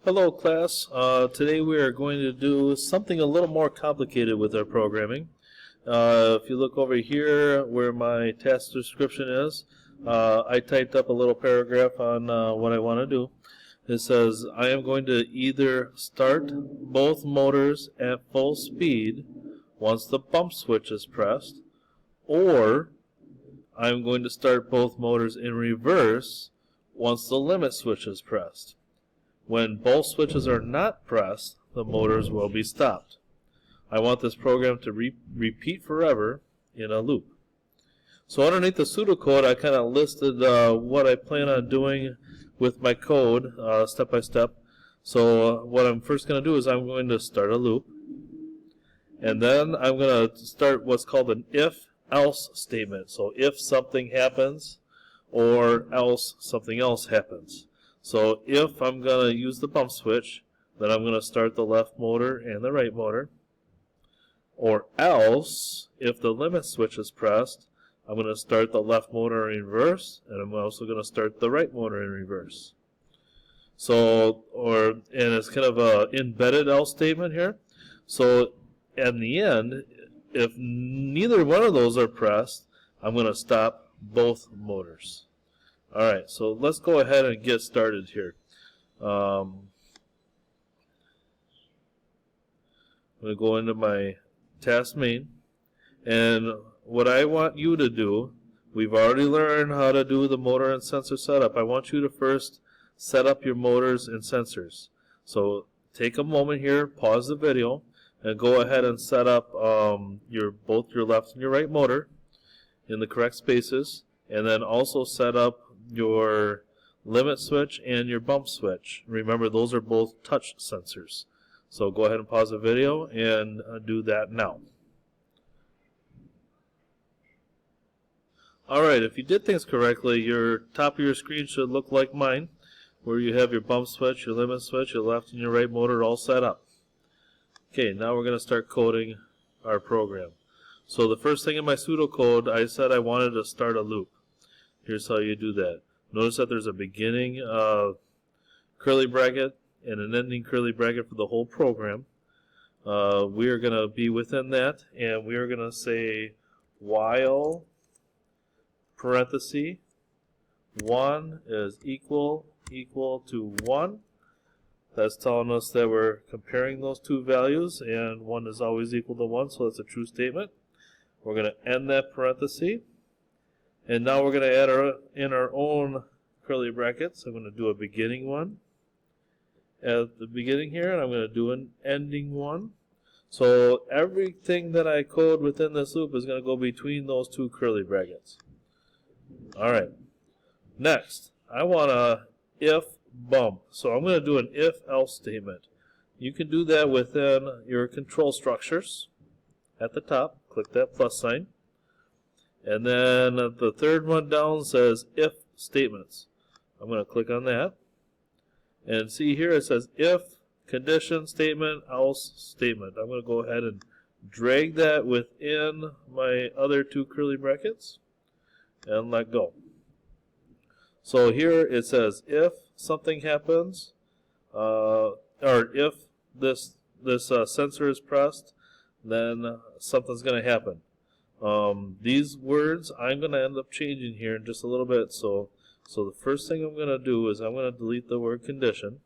Hello class, today we are going to do something a little more complicated with our programming. If you look over here where my task description is, I typed up a little paragraph on what I want to do. It says I am going to either start both motors at full speed once the bump switch is pressed, or I'm going to start both motors in reverse once the limit switch is pressed. When both switches are not pressed, the motors will be stopped. I want this program to repeat forever in a loop. So underneath the pseudocode, I kind of listed what I plan on doing with my code step by step. So what I'm first going to do is I'm going to start a loop. And then I'm going to start what's called an if-else statement. So if something happens or else something else happens. So if I'm going to use the bump switch, then I'm going to start the left motor and the right motor. Or else, if the limit switch is pressed, I'm going to start the left motor in reverse, and I'm also going to start the right motor in reverse. So, and it's kind of an embedded else statement here. So, in the end, if neither one of those are pressed, I'm going to stop both motors. Alright, so let's go ahead and get started here. I'm going to go into my task main, and what I want you to do, we've already learned how to do the motor and sensor setup. I want you to first set up your motors and sensors. So take a moment here, pause the video, and go ahead and set up both your left and your right motor in the correct spaces, and then also set up your limit switch and your bump switch. Remember, those are both touch sensors. So go ahead and pause the video and do that now. Alright, if you did things correctly, your top of your screen should look like mine, where you have your bump switch, your limit switch, your left and your right motor all set up. Okay, now we're going to start coding our program. So the first thing in my pseudocode, I said I wanted to start a loop. Here's how you do that. Notice that there's a beginning curly bracket and an ending curly bracket for the whole program. We are going to be within that, and we are going to say while parenthesis 1 is equal to 1. That's telling us that we're comparing those two values, and 1 is always equal to 1, so that's a true statement. We're going to end that parenthesis. And now we're going to add in our own curly brackets. I'm going to do a beginning one at the beginning here, and I'm going to do an ending one. So everything that I code within this loop is going to go between those two curly brackets. Alright. Next, I want a if bump. So I'm going to do an if-else statement. You can do that within your control structures at the top. Click that plus sign. And then the third one down says if statements. I'm going to click on that. And see here it says if condition statement, else statement. I'm going to go ahead and drag that within my other two curly brackets and let go. So here it says if something happens, or if this sensor is pressed, then something's going to happen. These words I'm going to end up changing here in just a little bit. So the first thing I'm going to do is I'm going to delete the word condition.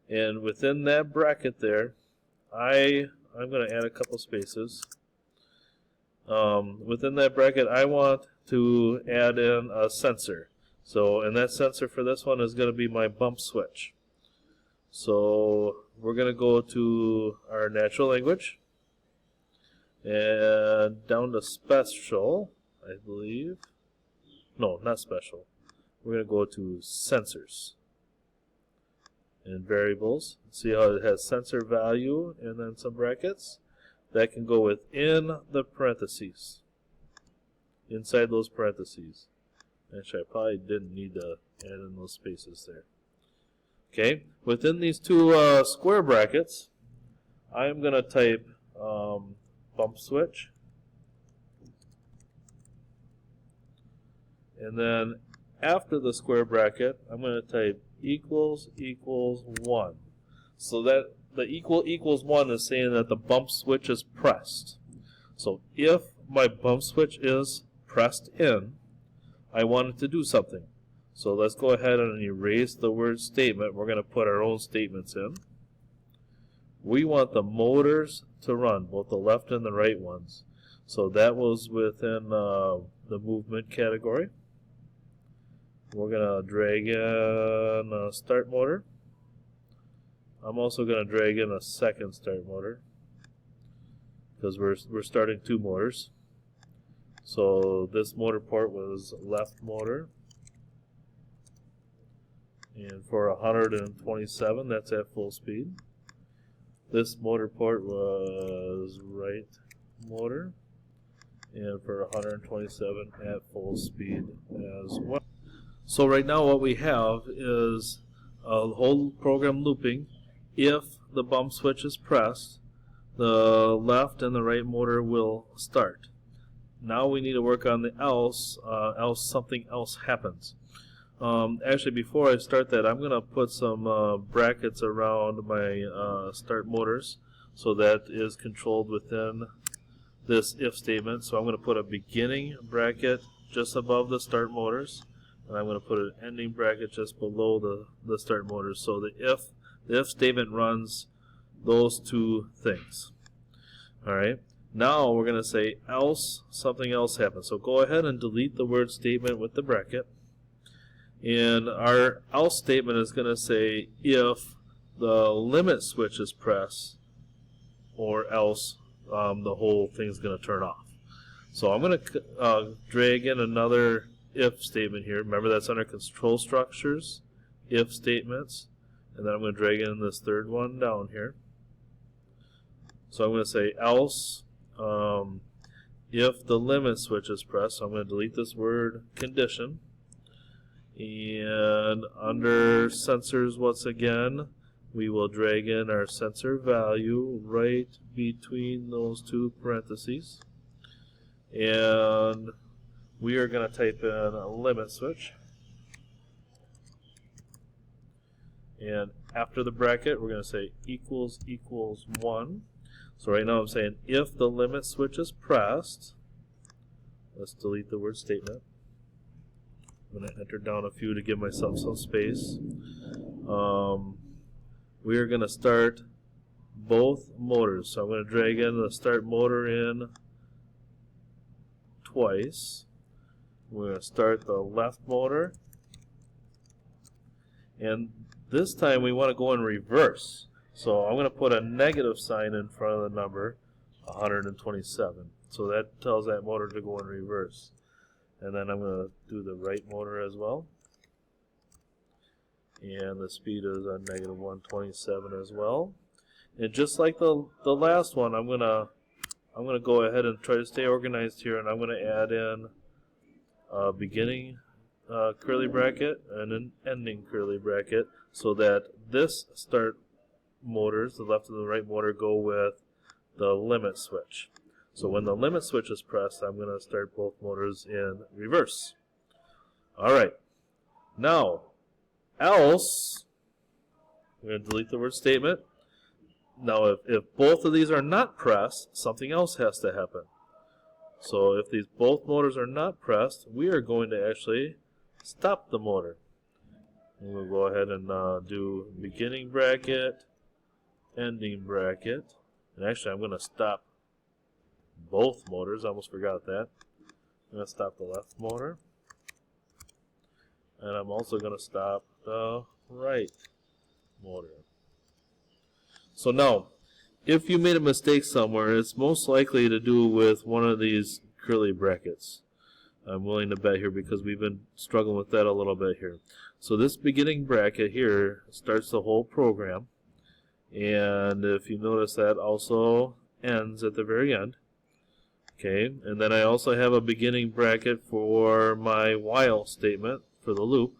And within that bracket there, I'm going to add a couple spaces. Within that bracket, I want to add in a sensor. And that sensor for this one is going to be my bump switch. So we're going to go to our natural language. And down to special, I believe. No, not special. We're going to go to sensors and variables. See how it has sensor value and then some brackets? That can go within the parentheses. Inside those parentheses. Actually, I probably didn't need to add in those spaces there. Okay, within these two square brackets, I'm going to type bump switch, and then after the square bracket, I'm going to type equals 1. So that the equals 1 is saying that the bump switch is pressed. So if my bump switch is pressed in, I want it to do something. So let's go ahead and erase the word statement. We're going to put our own statements in. We want the motors to run, both the left and the right ones. So that was within the movement category. We're going to drag in a start motor. I'm also going to drag in a second start motor because we're starting 2 motors. So this motor port was left motor. And for 127, that's at full speed. This motor port was right motor. And for 127 at full speed as well. So right now what we have is a whole program looping. If the bump switch is pressed, the left and the right motor will start. Now we need to work on the else something else happens. Actually, before I start that, I'm going to put some brackets around my start motors, so that is controlled within this if statement. So I'm going to put a beginning bracket just above the start motors, and I'm going to put an ending bracket just below the start motors. So the if statement runs those 2 things. All right. Now we're going to say else something else happens. So go ahead and delete the word statement with the bracket. And our else statement is going to say if the limit switch is pressed, or else the whole thing's going to turn off. So I'm going to drag in another if statement here. Remember, that's under control structures, if statements. And then I'm going to drag in this third one down here. So I'm going to say else if the limit switch is pressed. So I'm going to delete this word condition. And under sensors, once again, we will drag in our sensor value right between those 2 parentheses. And we are going to type in a limit switch. And after the bracket, we're going to say equals 1. So right now I'm saying if the limit switch is pressed, let's delete the word statement. I'm going to enter down a few to give myself some space. We are going to start both motors. So I'm going to drag in the start motor in twice. We're going to start the left motor. And this time we want to go in reverse. So I'm going to put a negative sign in front of the number 127. So that tells that motor to go in reverse. And then I'm going to do the right motor as well. And the speed is on negative 127 as well. And just like the last one, I'm going to go ahead and try to stay organized here, and I'm going to add in a beginning curly bracket and an ending curly bracket, so that this start motors, the left and the right motor, go with the limit switch. So when the limit switch is pressed, I'm going to start both motors in reverse. All right. Now, else, we're going to delete the word statement. Now, if both of these are not pressed, something else has to happen. So if these both motors are not pressed, we are going to actually stop the motor. And we'll go ahead and do beginning bracket, ending bracket. And actually, I'm going to stop both motors. I almost forgot that. I'm going to stop the left motor. And I'm also going to stop the right motor. So now, if you made a mistake somewhere, it's most likely to do with one of these curly brackets. I'm willing to bet here because we've been struggling with that a little bit here. So this beginning bracket here starts the whole program. And if you notice, that also ends at the very end. Okay, and then I also have a beginning bracket for my while statement for the loop.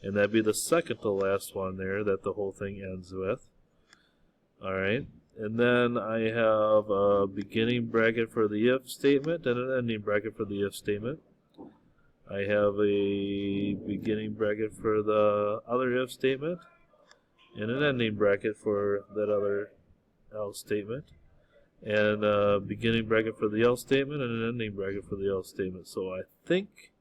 And that'd be the second to last one there that the whole thing ends with. Alright, and then I have a beginning bracket for the if statement and an ending bracket for the if statement. I have a beginning bracket for the other if statement, and an ending bracket for that other else statement, and a beginning bracket for the else statement, and an ending bracket for the else statement. So I think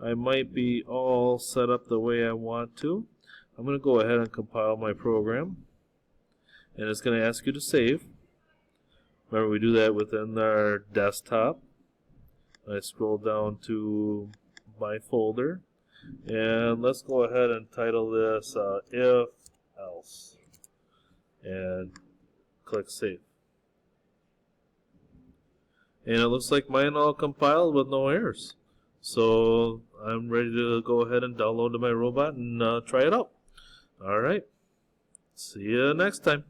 I might be all set up the way I want to. I'm going to go ahead and compile my program, and it's going to ask you to save. Remember, we do that within our desktop. I scroll down to my folder, and let's go ahead and title this if else, and click save. And it looks like mine all compiled with no errors. So I'm ready to go ahead and download to my robot and try it out. All right. See you next time.